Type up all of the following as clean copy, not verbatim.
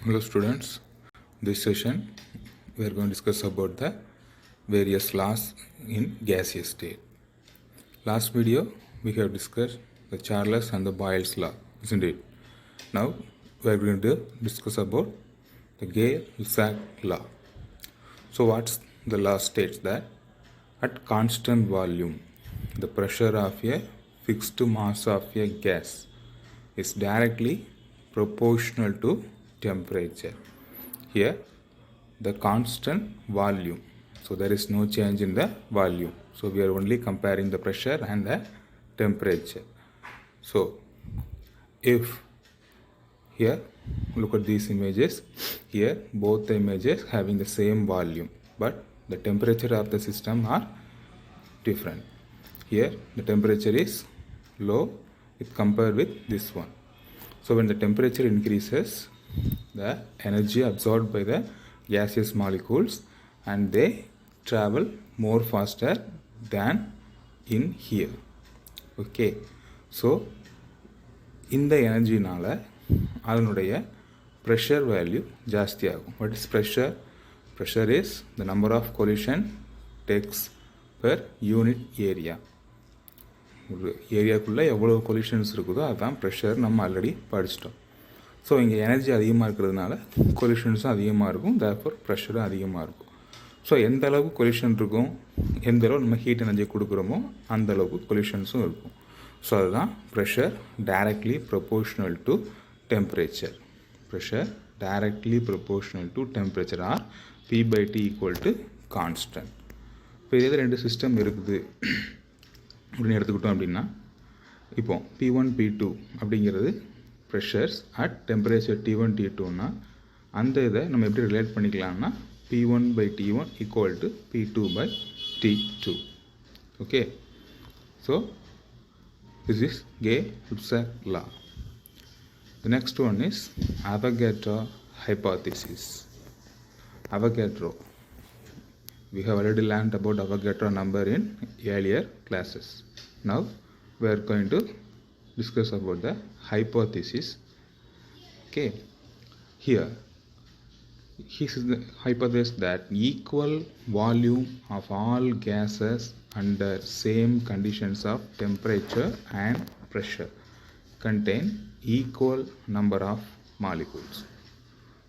Hello students, this session we are going to discuss about the various laws in gaseous state. Last video we have discussed the Charles and the Boyle's law, isn't it? Now we are going to discuss about the Gay-Lussac law. So what's the law states that at constant volume the pressure of a fixed mass of a gas is directly proportional to temperature. Here the constant volume, so there is no change in the volume, so we are only comparing the pressure and the temperature. So if here look at these images, here both the images having the same volume but the temperature of the system are different. Here the temperature is low if compared with this one. So when the temperature increases, the energy absorbed by the gaseous molecules and they travel more faster than in here. Okay, so in the energy nala adanudaiya pressure value jaasti agum. What is pressure? Pressure is the number of collision takes per unit area. ஒரு ஏரியாக்குள்ளே எவ்வளோ collisions இருக்குதோ அதுதான் pressure, நம்ம already படிச்சிட்டோம். So இங்கே energy அதிகமாக இருக்கிறதுனால கொலிஷன்ஸும் அதிகமாக இருக்கும், தேர்ஃபோர் ப்ரெஷரும் அதிகமாக இருக்கும். ஸோ எந்த அளவுக்கு கொலிஷன் இருக்கும், எந்த அளவு நம்ம ஹீட் எனர்ஜி கொடுக்குறோமோ அந்த அளவுக்கு கொலிஷன்ஸும் இருக்கும். ஸோ அதுதான் pressure directly proportional to temperature. Pressure directly proportional to temperature or P/T equal to constant. இப்போ இதே ரெண்டு சிஸ்டம் இருக்குது அப்படின்னு எடுத்துக்கிட்டோம் அப்படின்னா, இப்போ P1 P2 அப்படிங்கிறது ப்ரெஷர்ஸ் அட் டெம்பரேச்சர் T1 T2னா அந்த இதை நம்ம எப்படி ரிலேட் பண்ணிக்கலாம்னா P1/T1 equal to P2/T2. Okay, so this is Gay-Lussac law. The next one is Avogadro hypothesis. Avogadro. We have already learned about Avogadro number in earlier classes. Now we are going to discuss about the hypothesis. Okay, here he is the hypothesis that equal volume of all gases under same conditions of temperature and pressure contain equal number of molecules.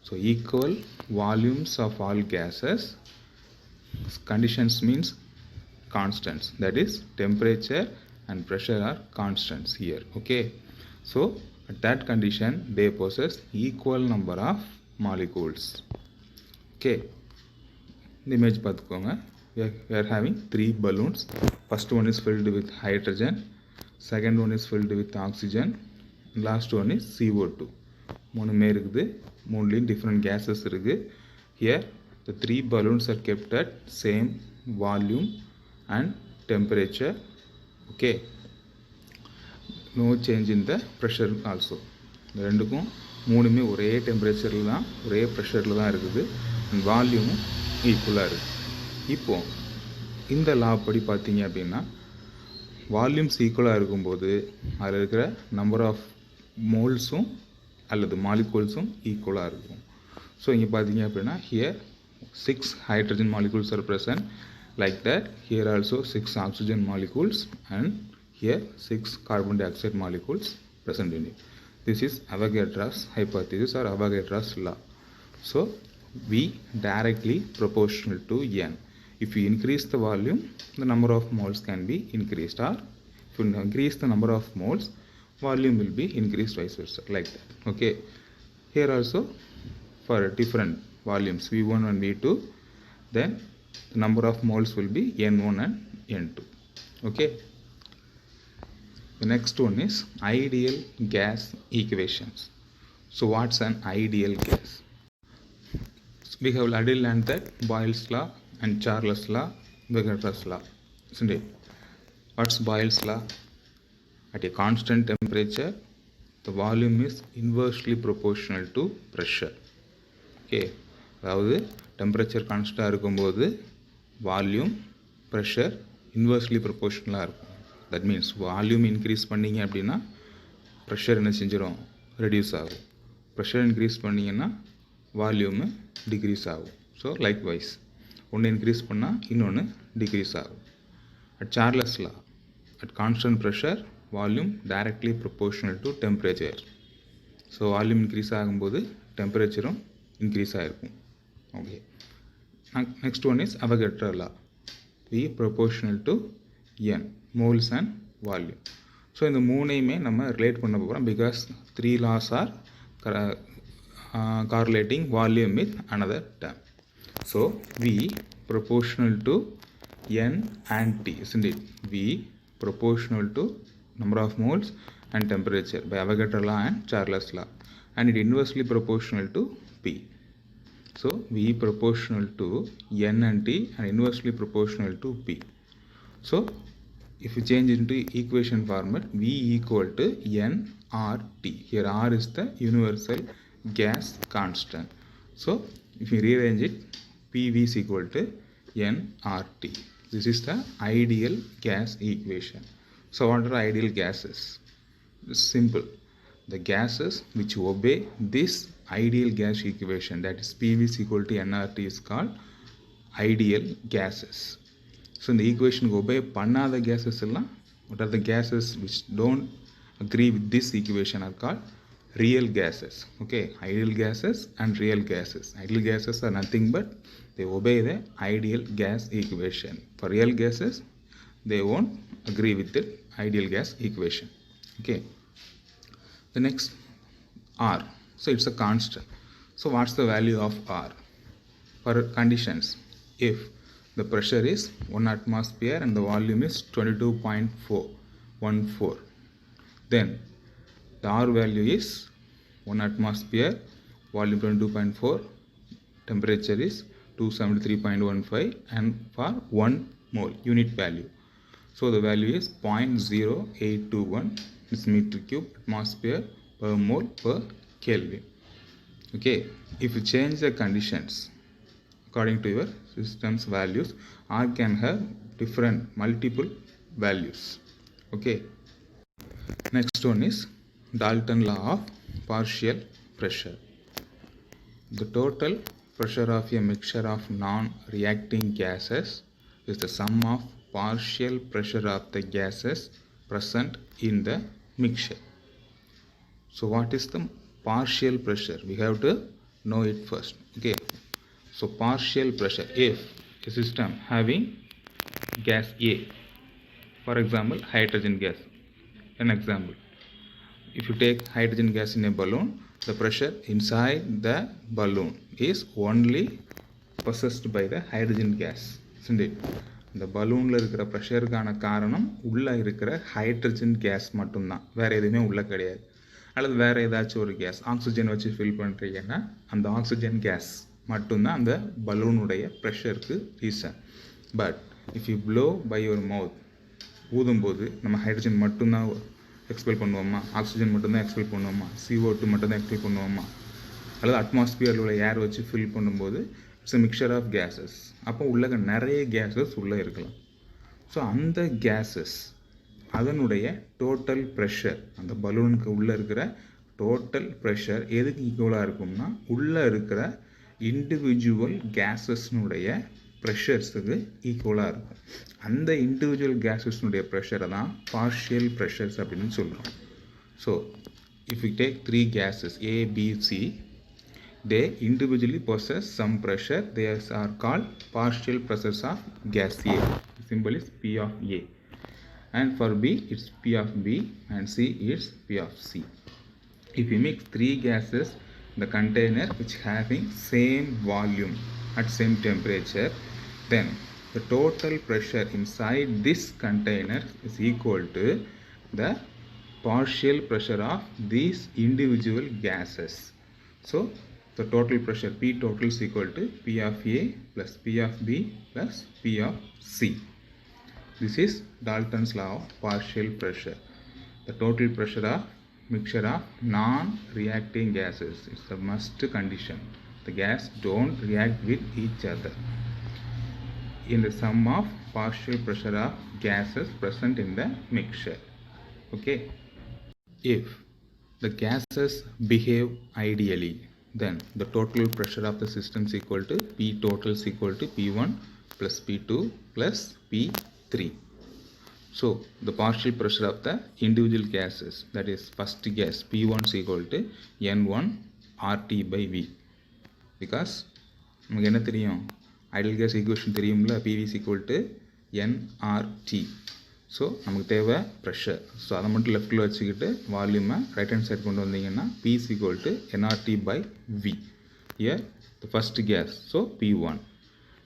So equal volumes of all gases, conditions means constants, that is temperature and pressure are constants here. Okay, so at that condition they possess equal number of molecules. Okay, the image பார்த்துக்கோங்க. We are having 3 balloons. First one is filled with hydrogen, second one is filled with oxygen, last one is CO2. மூணுமே இருக்குது, மூணுலேயும் different gases இருக்குது. Here the 3 balloons are kept at same volume and temperature. Okay, no change in the pressure also. இந்த ரெண்டுக்கும் மூணுமே ஒரே டெம்பரேச்சரில் தான், ஒரே ப்ரெஷரில் தான் இருக்குது, அண்ட் வால்யூமும் ஈக்குவலாக இருக்குது. இப்போது இந்த லா படி பார்த்தீங்க அப்படின்னா வால்யூம்ஸ் ஈக்குவலாக இருக்கும்போது அதில் இருக்கிற நம்பர் ஆஃப் மோல்ஸும் அல்லது மாலிகூல்ஸும் ஈக்குவலாக இருக்கும். ஸோ இங்கே பார்த்தீங்க அப்படின்னா here 6 hydrogen molecules are present, like that here also 6 oxygen molecules and here 6 carbon dioxide molecules present in it. This is Avogadro's hypothesis or Avogadro's law. So V directly proportional to N. If you increase the volume, the number of moles can be increased, or if you increase the number of moles, volume will be increased, vice versa, like that. Okay, here also for different volumes V1 and V2, then the number of moles will be N1 and N2. Okay, the next one is ideal gas equations. So what's an ideal gas? We have already learned that Boyle's law and Charles law, Avogadro's law, isn't it? What's Boyle's law? At a constant temperature the volume is inversely proportional to pressure. Okay, அதாவது temperature கான்ஸ்டாக இருக்கும்போது volume pressure inversely ப்ரொபோர்ஷனலாக இருக்கும். That means volume increase பண்ணிங்க அப்படின்னா pressure என்ன செஞ்சிடும், reduce ஆகும். Pressure increase பண்ணிங்கன்னா volume degrees ஆகும். ஸோ லைக்வைஸ் ஒன்று இன்க்ரீஸ் பண்ணால் இன்னொன்று டிக்ரீஸ் ஆகும். At Charles law, at constant pressure volume directly proportional to temperature. So volume increase ஆகும்போது டெம்பரேச்சரும் இன்க்ரீஸ் ஆகிருக்கும். Okay, next one is Avogadro law. V proportional to N, moles and volume. So இந்த மூணையுமே நம்ம relate பண்ண போகிறோம் because 3 laws are correlating volume with another term. So V proportional to N and T, isn't it? V proportional to number of moles and temperature by Avogadro law and Charles law, and it inversely proportional to P. So V proportional to N and T and inversely proportional to P. So if you change into equation format, V equal to N R T. Here R is the universal gas constant. So if you rearrange it, PV is equal to nRT. This is the ideal gas equation. So what are ideal gases? It's simple. The gases which obey this ideal gas equation, that is PV is equal to nRT, is called ideal gases. So in the equation obey பண்ணாத gases எல்லாம், what are the gases which don't agree with this equation, are called real gases. Okay, ideal gases and real gases. Ideal gases are nothing but they obey the ideal gas equation. For real gases, they won't agree with the ideal gas equation. Okay, the next R. So it's a constant. So what's the value of R? For conditions, if the pressure is 1 atmosphere and the volume is 22.414, then the R value is 1 atmosphere, volume 22.4, temperature is 273.15, and for 1 mole unit value. So the value is 0.0821 meter cube atmosphere per mole per Kelvin. Okay, if you change the conditions according to your system's values, R can have different multiple values. Okay, next one is Dalton law of partial pressure. The total pressure of a mixture of non-reacting gases is the sum of partial pressure of the gases present in the mixture. So what is the partial pressure? We have to know it first. Okay, so partial pressure, if a system having gas A, for example hydrogen gas, an example, if you take hydrogen gas in a balloon, the pressure inside the balloon is only possessed by the hydrogen gas, isn't it? இந்த பலூனில் இருக்கிற ப்ரெஷருக்கான காரணம் உள்ளே இருக்கிற hydrogen case மட்டும்தான், வேறு எதுவுமே உள்ளே கிடையாது. அல்லது வேறு ஏதாச்சும் ஒரு கேஸ் ஆக்சிஜன் வச்சு ஃபில் பண்ணுறீங்கன்னா அந்த ஆக்சிஜன் கேஸ் மட்டும்தான் அந்த பலூனுடைய ப்ரெஷருக்கு reason. But if you blow by your mouth, ஊதும்போது நம்ம ஹைட்ரஜன் மட்டும்தான் எக்ஸ்பெல் பண்ணுவோமா, ஆக்சிஜன் மட்டும்தான் எக்ஸ்பெல் பண்ணுவோமா, CO2 மட்டும்தான் எக்ஸ்பெல் பண்ணுவோமா, அல்லது அட்மாஸ்பியரில் உள்ள ஏர் வச்சு ஃபில் பண்ணும்போது இட்ஸ் மிக்சர் ஆஃப் கேஸஸ். அப்போ உள்ள நிறைய கேஸஸ் உள்ளே இருக்கலாம். ஸோ அந்த கேஸஸ் அதனுடைய டோட்டல் ப்ரெஷர், அந்த பலூனுக்கு உள்ளே இருக்கிற டோட்டல் ப்ரெஷர் எதுக்கு ஈக்குவலாக இருக்கும்னா உள்ளே இருக்கிற இண்டிவிஜுவல் கேஸஸ்னுடைய ப்ரெஷர்ஸுக்கு ஈக்குவலாக இருக்கும். அந்த இண்டிவிஜுவல் கேஸஸ்னுடைய ப்ரெஷரை தான் பார்ஷியல் ப்ரெஷர்ஸ் அப்படின்னு சொல்கிறோம். So if you take 3 gases A, B, C, they individually possess some pressure. They are called partial pressures of gas A. The symbol is P of A. And for B, it's P of B, and C is P of C. If you mix 3 gases, the container which having same volume at same temperature, then the total pressure inside this container is equal to the partial pressure of these individual gases. So the total pressure P total is equal to P of A plus P of B plus P of C. This is Dalton's law of partial pressure. The total pressure of mixture of non-reacting gases is the must condition. The gas don't react with each other in the sum of partial pressure of gases present in the mixture. Okay, if the gases behave ideally, then the total pressure of the system is equal to P total is equal to P1 plus P2 plus P3. So the partial pressure of the individual gases, that is first gas P1 is equal to N1 RT by V, because நமக்கு என்ன தெரியும், ideal case equation தெரியும்ல, PV is equal to nRT. So நமக்கு தேவை pressure. So அதை மட்டும் லெஃப்ட்டில் வச்சுக்கிட்டு வால்யூமை ரைட் ஹேண்ட் சைட் கொண்டு வந்தீங்கன்னா P is equal to nRT by V. Here the first gas, so P1.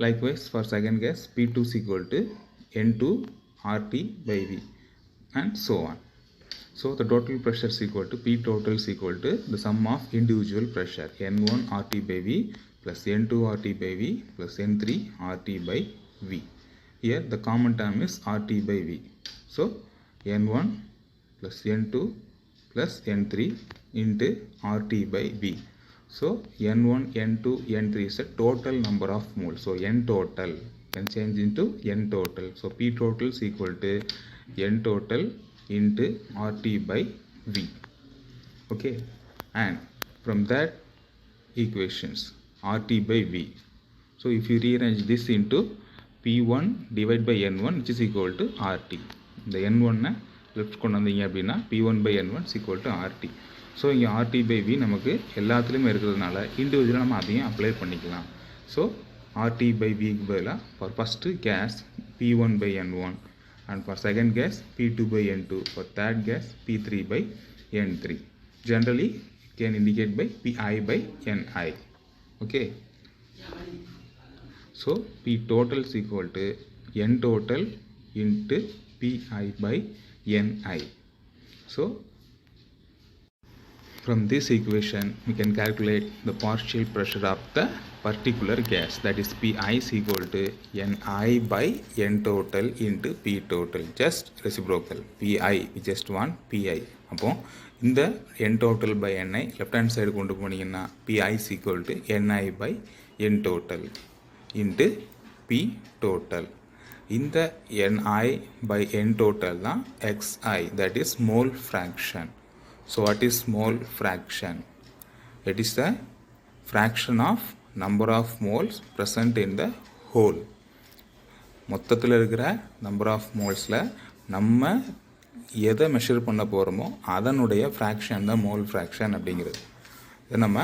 Likewise for second gas P2 is equal to N2 RT by V, and so on. So the total pressure is equal to P total is equal to the sum of individual pressure N1 RT by V plus N2 RT by V plus N3 RT by V. Here the common term is RT by V. So N1 plus N2 plus N3 into RT by V. So N1, N2, N3 is a total number of moles. So N total can change into N total. So P total is equal to N total into RT by V. Okay, and from that equations RT by V. So if you rearrange this into P1 divided by N1 which is equal to RT. இந்த N1 left கொண்டு வந்தீங்க அப்படின்னா P1 by N1 is equal to RT. So இங்கே RT by V நமக்கு எல்லாத்துலேயுமே இருக்கிறதுனால இண்டிவிஜுவலாக நம்ம அதையும் அப்ளை பண்ணிக்கலாம். ஸோ RT by Vக்கு பதிலாக for first case P1 by N1 and for second gas P2 by N2, for third gas P3 by N3. Generally can indicate by Pi by Ni. Okay, so P total is equal to N total into Pi by Ni. So from this equation we can calculate the partial pressure of the particular gas, that is Pi is equal to Ni by N total into P total, just reciprocal. Pi we just want Pi. அப்போ இந்த N total by Ni left hand side கொண்டு போனீங்கன்னா Pi is equal to Ni by N total into P total. இந்த Ni by N total தான் Xi, that is mole fraction. So what is mole fraction? It is the fraction of number of moles present in the whole. மொத்தத்தில் இருக்கிற number of மோல்ஸில் நம்ம எதை measure பண்ண போகிறோமோ அதனுடைய fraction தான் மோல் ஃப்ராக்ஷன் அப்படிங்கிறது. இதை நம்ம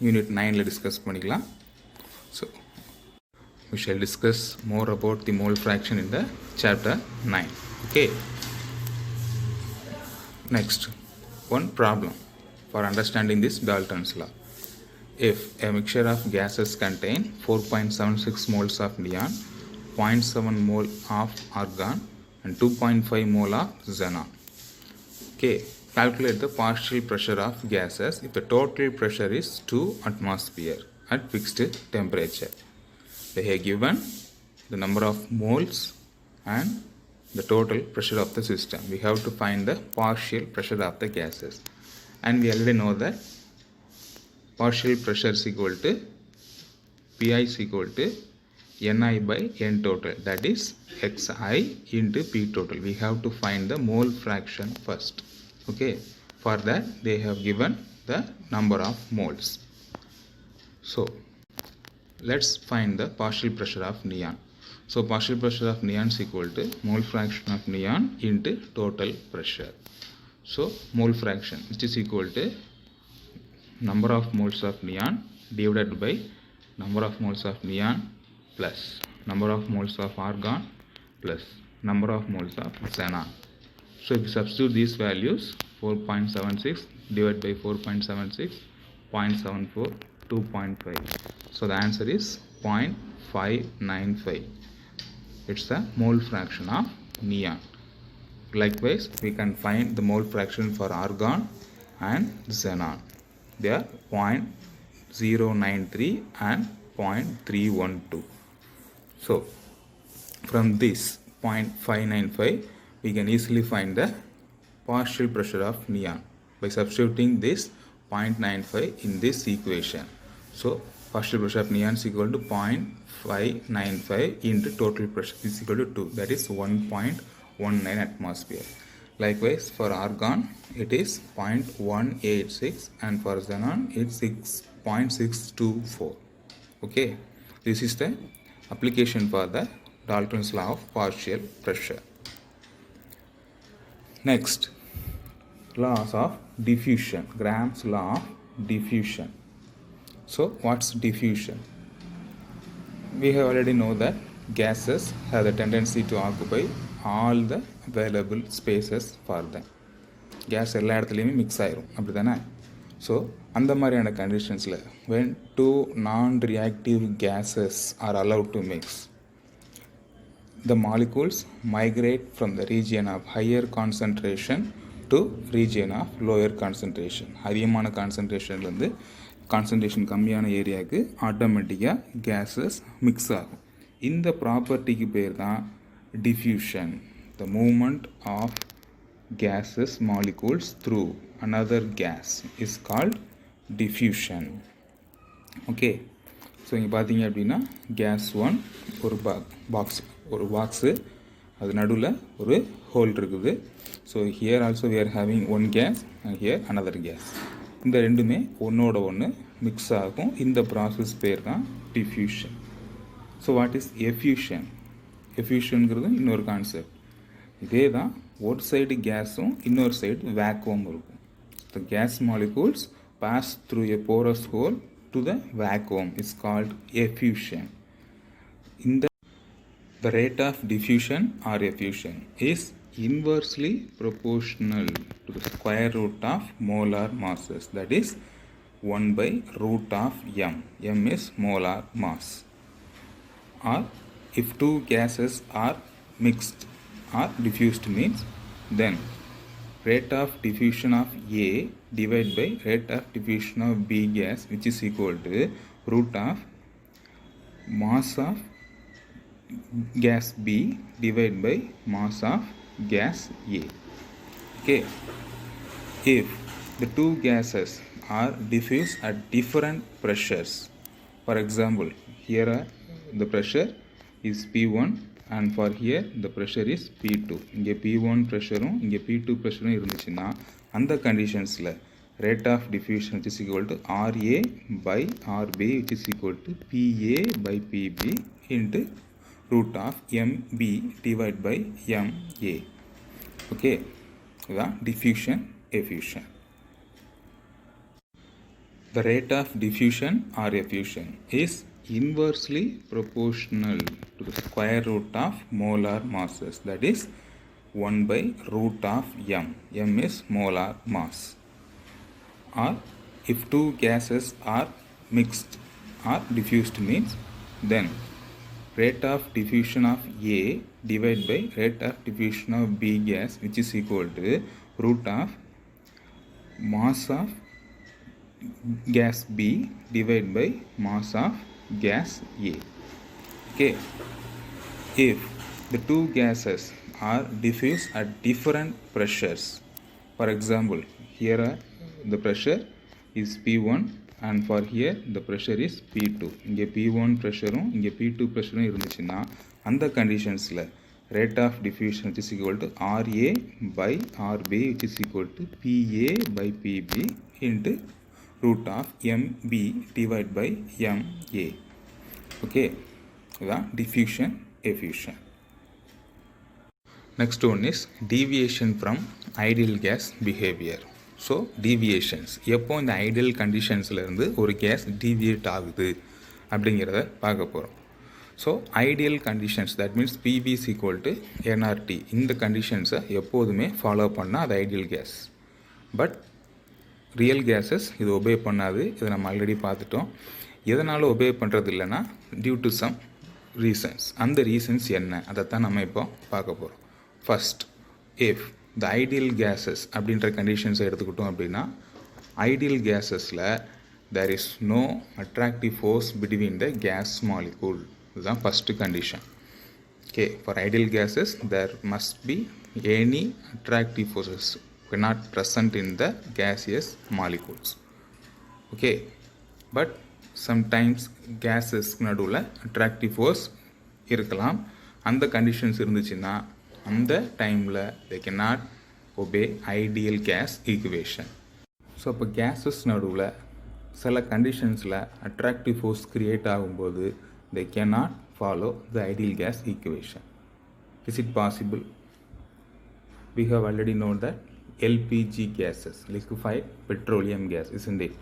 யூனிட் 9ல் டிஸ்கஸ் பண்ணிக்கலாம். So we shall discuss more about the mole fraction in the chapter 9. Okay, next one problem for understanding this Dalton's law. If a mixture of gases contain 4.76 moles of neon, 0.7 mole of argon and 2.5 mole of xenon. Okay, calculate the partial pressure of gases if the total pressure is 2 atmosphere at fixed temperature. They have given the number of moles and the total pressure of the system. We have to find the partial pressure of the gases, and we already know that partial pressure is equal to Pi is equal to Ni by N total, that is Xi into P total. We have to find the mole fraction first. Okay, for that they have given the number of moles. So let's find the partial pressure of neon. So partial pressure of neon is equal to mole fraction of neon into total pressure. So mole fraction, which is equal to number of moles of neon divided by number of moles of neon plus number of moles of argon plus number of moles of xenon. So if you substitute these values, 4.76 divided by 4.76, 0.74, 2.5. So the answer is 0.595. It's the mole fraction of neon. Likewise, we can find the mole fraction for argon and xenon. They are 0.093 and 0.312. So from this 0.595 we can easily find the partial pressure of neon by substituting this 0.95 in this equation. So partial pressure of neon is equal to 0.595 into total pressure is equal to 2, that is 1.19 atmosphere. Likewise for argon it is 0.186 and for xenon it's 0.624. Okay, this is the application for the Dalton's law of partial pressure. Next, laws of diffusion, Graham's law of diffusion. So what's diffusion? We have already know that gases have the tendency to occupy all the available spaces for them. Gas எல்லா இடத்துலையுமே mix ஆயிரும், அப்படி தானே? So அந்த மாதிரியான கண்டிஷன்ஸில் when two non-reactive gases are allowed to mix, the molecules migrate from the region of higher concentration to region of lower concentration. அதிகமான கான்சன்ட்ரேஷன்லேருந்து concentration கம்மியான ஏரியாவுக்கு ஆட்டோமேட்டிக்காக கேஸஸ் மிக்ஸ் ஆகும். இந்த ப்ராப்பர்ட்டிக்கு பேர் தான் diffusion, the movement of gases molecules through another gas is called diffusion. Okay, so இங்கே பார்த்தீங்க அப்படின்னா கேஸ் 1 ஒரு பாக்ஸு, அது நடுவில் ஒரு ஹோல் இருக்குது. So here also we are having one gas and here another gas. இந்த ரெண்டுமே ஒன்றோட ஒன்று மிக்ஸ் ஆகும். இந்த ப்ராசஸ் பேர் தான் diffusion. So what is effusion? எஃப்யூஷனுங்கிறது இன்னொரு கான்செப்ட். இதே தான் ஒரு சைடு கேஸும் இன்னொரு சைடு வேக்குவம் இருக்கும். The gas molecules pass through a porous hole to the vacuum is called effusion. இந்த the rate of diffusion or effusion is inversely proportional to the square root of molar masses, that is 1 by root of m. M is molar mass. Or if two gases are mixed or diffused means then rate of diffusion of A divided by rate of diffusion of B gas, which is equal to root of mass of gas B divided by mass of gas A. Okay, if the two gases are diffused at different pressures, for example here the pressure is P1 and for here the pressure is P2. இங்கே P1 ப்ரெஷரும் இங்கே P2 ப்ரெஷரும் இருந்துச்சுன்னா அந்த கண்டிஷன்ஸில் rate of diffusion which is equal to RA by RB which is equal to PA by PB into root of MB divided by MA. Okay, இதுதான் diffusion, effusion. The rate of diffusion or effusion is inversely proportional to the square root of molar masses, that is 1 by root of m. M is molar mass. Or if two gases are mixed or diffused means then rate of diffusion of A divided by rate of diffusion of B gas, which is equal to root of mass of gas B divided by mass of gas A. Okay, if the two gases are diffused at different pressures, for example here the pressure is P1 and for here the pressure is P2. இங்கே P1 ப்ரெஷரும் இங்கே P2 ப்ரெஷரும் இருந்துச்சுன்னா அந்த கண்டிஷன்ஸில் rate of diffusion which is equal to RA by RB which is equal to PA by PB into root of MB divided by MA. Okay, இதுதான் diffusion, effusion. Next one is deviation from ideal gas behavior. So deviations, எப்போ இந்த ideal கண்டிஷன்ஸ்லேருந்து ஒரு case deviate ஆகுது அப்படிங்கிறத பார்க்க போகிறோம். So ideal conditions, that means PV is equal to nRT, இந்த கண்டிஷன்ஸை எப்போதுமே ஃபாலோ பண்ணால் அது ideal gas. But real cases இது ஒபே பண்ணாது, இதை நம்ம ஆல்ரெடி பார்த்துட்டோம். எதனால் ஒபே பண்ணுறது இல்லைன்னா டியூ டு சம் ரீசன்ஸ். அந்த ரீசன்ஸ் என்ன, அதைத்தான் நம்ம இப்போ பார்க்க போகிறோம். First, if the ideal cases அப்படின்ற கண்டிஷன்ஸை எடுத்துக்கிட்டோம் அப்படின்னா ஐடியல் கேஸஸில் there is no attractive force between the gas molecule. இதுதான் first condition. Okay, for ideal gases there must be any attractive forces cannot present in the gaseous molecules. Okay, but sometimes gases நடுவில் attractive force இருக்கலாம். அந்த conditions இருந்துச்சுன்னா அந்த டைமில் they cannot obey ideal gas equation. So இப்போ gases நடுவில் சில கண்டிஷன்ஸில் attractive force create ஆகும்போது they cannot follow the ideal gas equation. Is it possible? We have already known that LPG gases, liquefied petroleum gas, isn't it?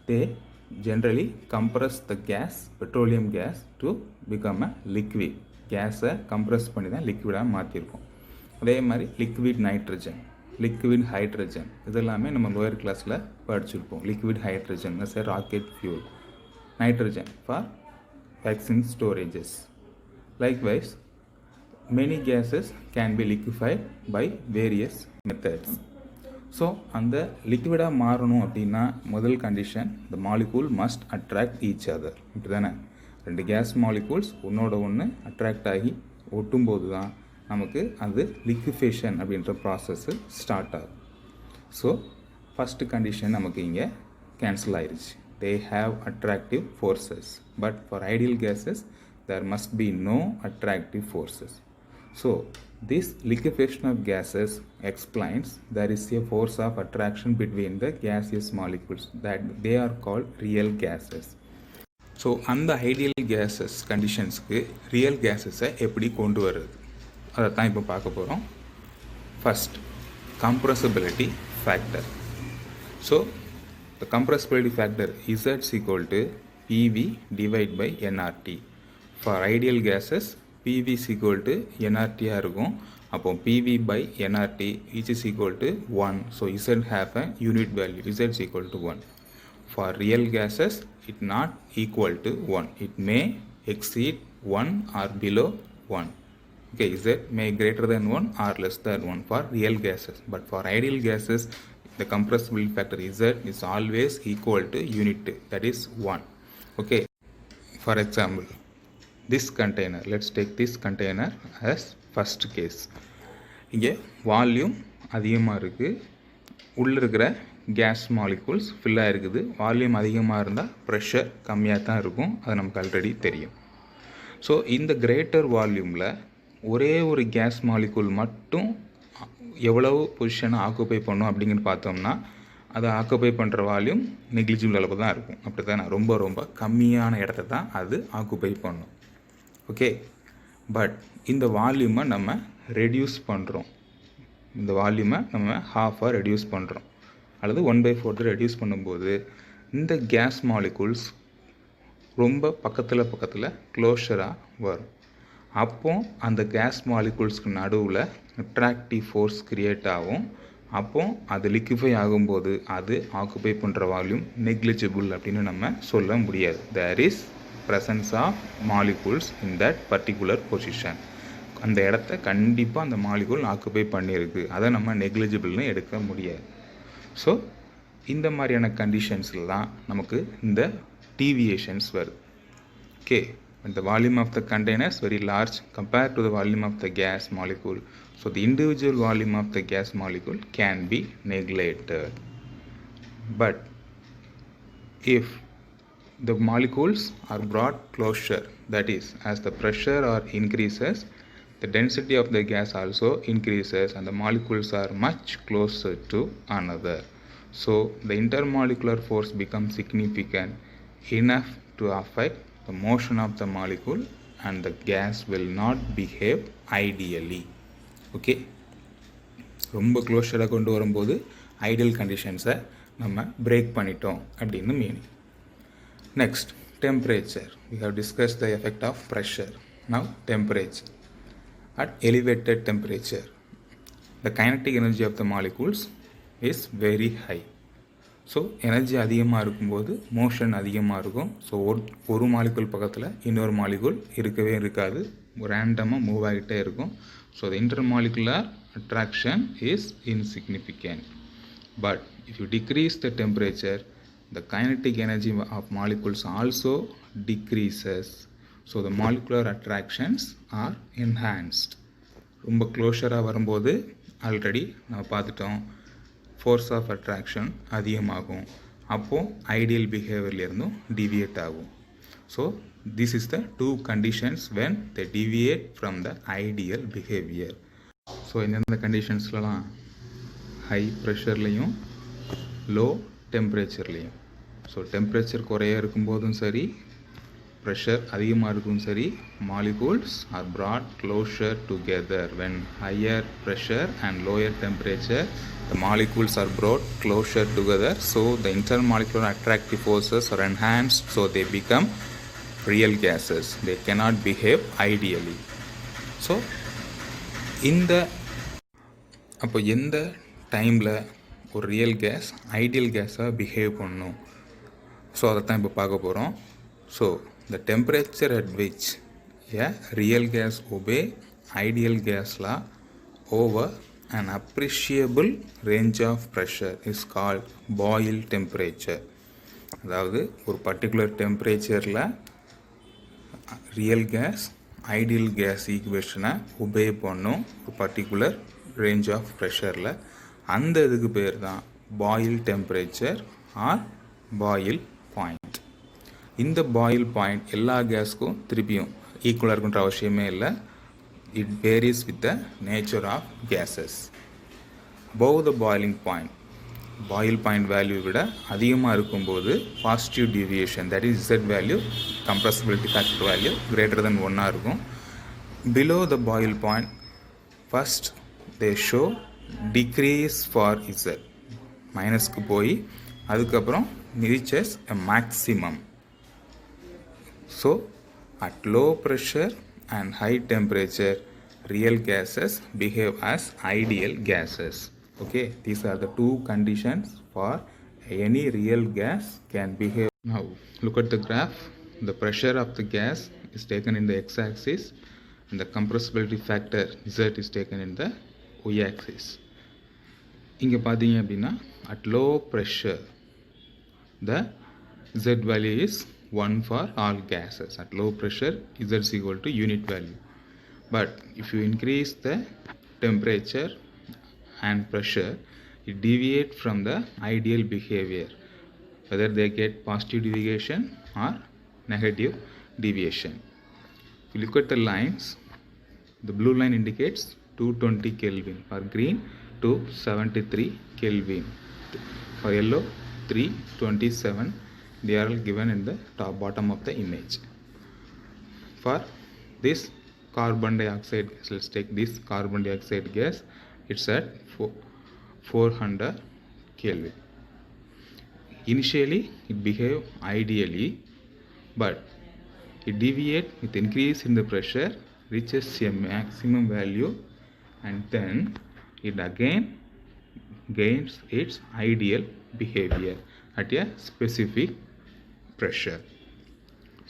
They generally compress the gas, petroleum gas, to become a liquid. கேஸை compress பண்ணி தான் லிக்விடாக மாற்றிருக்கோம். அதே மாதிரி liquid nitrogen, liquid hydrogen, இதெல்லாமே நம்ம lower கிளாஸில் படிச்சிருப்போம். Liquid hydrogen as a rocket fuel, nitrogen for vaccine storages. Likewise, many gases can be liquefied by various methods. So அந்த லிக்விடாக மாறணும் அப்படின்னா முதல் condition, the molecule must attract each other. இப்படி தானே, ரெண்டு கேஸ் மாலிகூல்ஸ் ஒன்றோட ஒன்று அட்ராக்ட் ஆகி ஒட்டும்போது தான் நமக்கு அது லிக்விஃபேஷன் அப்படின்ற ப்ராசஸ்ஸு ஸ்டார்ட் ஆகும். ஸோ ஃபஸ்ட்டு கண்டிஷன் நமக்கு இங்கே கேன்சல் ஆயிடுச்சு. they have attractive forces, but for ideal gases there must be no attractive forces. So this liquefaction of gases explains there is a force of attraction between the gaseous molecules, that they are called real gases. So அந்த ideal gases கண்டிஷன்ஸ்க்கு real கேஸஸை எப்படி கொண்டு வர்றது அதை தான் இப்போ பார்க்க போகிறோம். First, compressibility factor. So the compressibility factor Z is equal to PV divided by nRT. For ideal gases PV is equal to nRT இருக்கும். அப்போ PV by nRT which is equal to 1. So Z have a unit value, Z is equal to 1. For real gases it not equal to 1. It may exceed 1 or below 1. Okay, Z may greater than 1 or less than 1 for real gases. But for ideal gases, the compressibility factor Z is always equal to unit, that is 1. Okay, for example, this container, let's take this container as first case. இங்கே volume அதிகமாக இருக்குது, உள்ளே இருக்கிற case molecules ஃபில்லாக இருக்குது. Volume அதிகமாக இருந்தால் pressure கம்மியாக தான் இருக்கும், அது நமக்கு ஆல்ரெடி தெரியும். ஸோ இந்த கிரேட்டர் வால்யூமில் ஒரே ஒரு கேஸ் மாலிகூல் மட்டும் எவ்வளவு பொசிஷனை ஆக்குப்பை பண்ணும் அப்படிங்கிறது பார்த்தோம்னா அதை ஆக்குப்பை பண்ணுற வால்யூம் நெக்லிஜிபிள் அளவு தான் இருக்கும். அப்படி தானே, ரொம்ப ரொம்ப கம்மியான இடத்த தான் அது ஆக்குப்பை பண்ணும். ஓகே, பட் இந்த வால்யூமை நம்ம ரெடியூஸ் பண்ணுறோம். இந்த வால்யூமை நம்ம ஹாஃபாக ரெடியூஸ் பண்ணுறோம், அல்லது 1/4 ரெடியூஸ் பண்ணும்போது இந்த கேஸ் மாலிகூல்ஸ் ரொம்ப பக்கத்தில் க்ளோஷராக வரும். அப்போ அந்த கேஸ் மாலிகூல்ஸ்க்கு நடுவில் அட்ராக்டிவ் ஃபோர்ஸ் கிரியேட் ஆகும். அப்போ அது லிக்விஃபை ஆகும்போது அது ஆக்குப்பை பண்ணுற வால்யூம் நெக்லிஜிபிள் அப்படின்னு நம்ம சொல்ல முடியாது. There is presence of molecules in that particular position. அந்த இடத்த கண்டிப்பாக அந்த மாலிகூல் ஆக்குப்பை பண்ணியிருக்கு, அதை நம்ம நெக்லிஜிபிள்னு எடுக்க முடியாது. ஸோ இந்த மாதிரியான கண்டிஷன்ஸில் தான் நமக்கு இந்த டீவியேஷன்ஸ் வருது. Okay, when the volume of the container is very large compared to the volume of the gas molecule, so the individual volume of the gas molecule can be neglected. But if the molecules are brought closer, that is, as the pressure or increases, the density of the gas also increases and the molecules are much closer to another. So the intermolecular force becomes significant enough to affect the motion of the molecule and the gas will not behave ideally. Okay, ரொம்ப க்ளோஷராக கொண்டு வரும்போது ideal கண்டிஷன்ஸை நம்ம break பண்ணிட்டோம் அப்படின்னு meaning. Next, temperature. We have discussed the effect of pressure. Now temperature. At elevated temperature, the kinetic energy of the molecules is very high. So energy அதிகமாக இருக்கும்போது motion அதிகமாக இருக்கும். ஸோ ஒரு மாலிகுல் பக்கத்தில் இன்னொரு மாலிகுல் இருக்கவே இருக்காது, ரேண்டமாக மூவ் ஆகிட்டே இருக்கும். So the intermolecular attraction is insignificant. But if you degrees the temperature, the kinetic energy of molecules also decreases. So the molecular attractions are enhanced. ரொம்ப க்ளோஷராக வரும்போது ஆல்ரெடி நம்ம பார்த்துட்டோம், ஃபோர்ஸ் ஆஃப் அட்ராக்ஷன் அதிகமாகும். அப்போது ஐடியல் பிஹேவியர்லேருந்தும் deviate ஆகும். So this is the two conditions when the deviate from the ideal behaviour. So எந்தெந்த கண்டிஷன்ஸ்லாம், ஹை ப்ரெஷர்லேயும் லோ டெம்பரேச்சர்லேயும். ஸோ டெம்பரேச்சர் குறைய இருக்கும்போதும் சரி, pressure அதிகமாக இருக்கும் சரி, molecules are brought closer together. When higher pressure and lower temperature, the molecules are brought closer together, so the intermolecular attractive forces are enhanced, so they become real gases. They cannot behave ideally. So அப்போ எந்த டைமில் ஒரு real gas ideal கேஸாக behave பண்ணும், so அதை தான் இப்போ பார்க்க போகிறோம். So the temperature at which a real gas obey ideal gas law over an appreciable range of pressure is called boil temperature. அதாவது ஒரு பர்டிகுலர் டெம்பரேச்சரில் ரியல் கேஸ் ஐடியல் கேஸ் ஈக்குவேஷனை ஒபே பண்ணும் ஒரு பர்டிகுலர் ரேஞ்ச் ஆஃப் ப்ரெஷரில். அந்த இதுக்கு பேர் தான் Boyle temperature or Boyle point. இந்த பாயில் பாயிண்ட் எல்லா கேஸ்க்கும் திருப்பியும் ஈக்குவலாக இருக்குன்ற அவசியமே இல்லை. It varies with the nature of gases. above the boiling point, Boyle point value விட அதிகமாக இருக்கும்போது positive deviation, that is Z value, compressibility factor value greater than 1 இருக்கும். Below the Boyle point first they show decrease for Z, மைனஸ்க்கு போய் அதுக்கப்புறம் reaches a maximum. So at low pressure and high temperature, real gases behave as ideal gases. Okay, these are the two conditions for any real gas can behave. Now look at the graph. The pressure of the gas is taken in the x-axis and the compressibility factor Z is taken in the y-axis. இங்கே பார்த்தீங்க அப்படின்னா at low pressure the Z value is 1 for all gases. At low pressure Z is equal to unit value. But if you increase the temperature and pressure, it deviates from the ideal behavior, whether they get positive deviation or negative deviation. If you look at the lines, the blue line indicates 220 Kelvin, for green 273 Kelvin, for yellow 327. They are all given in the top bottom of the image. For this carbon dioxide gas, let's take this carbon dioxide gas, it's at 400 Kelvin. Initially it behave ideally, but it deviate with increase in the pressure, reaches a maximum value, and then it again gains its ideal behavior at a specific pressure.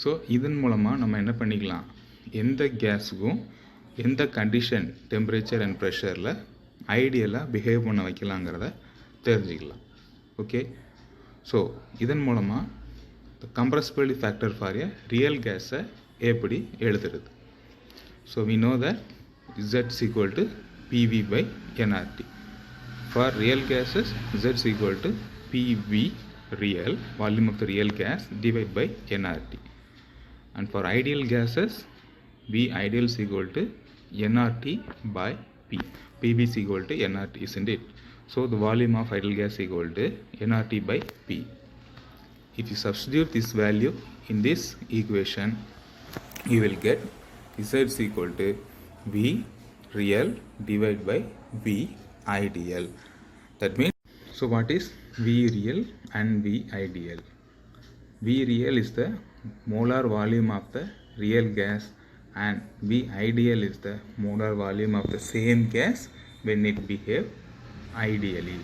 So இதன் மூலமாக நம்ம என்ன பண்ணிக்கலாம், எந்த கேஸுக்கும் எந்த condition temperature and ப்ரெஷரில் ஐடியலாக behave பண்ண வைக்கலாங்கிறத தெரிஞ்சுக்கலாம். ஓகே, ஸோ இதன் மூலமாக the compressibility factor for a real கேஸை எப்படி எழுதுறது. So we know that Z is equal to PV by nRT. For real gases, Z is equal to PV real, volume of the real gas, divided by nRT. And for ideal gases, V ideal is equal to nRT by P. PV is equal to nRT, isn't it? So the volume of ideal gas is equal to nRT by P. If you substitute this value in this equation, you will get Z is equal to V real divided by V ideal. That means, so what is V real and V ideal? V real is the molar volume of the real gas and V ideal is the molar volume of the same gas when it behave ideally.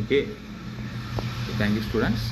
Okay, so thank you students.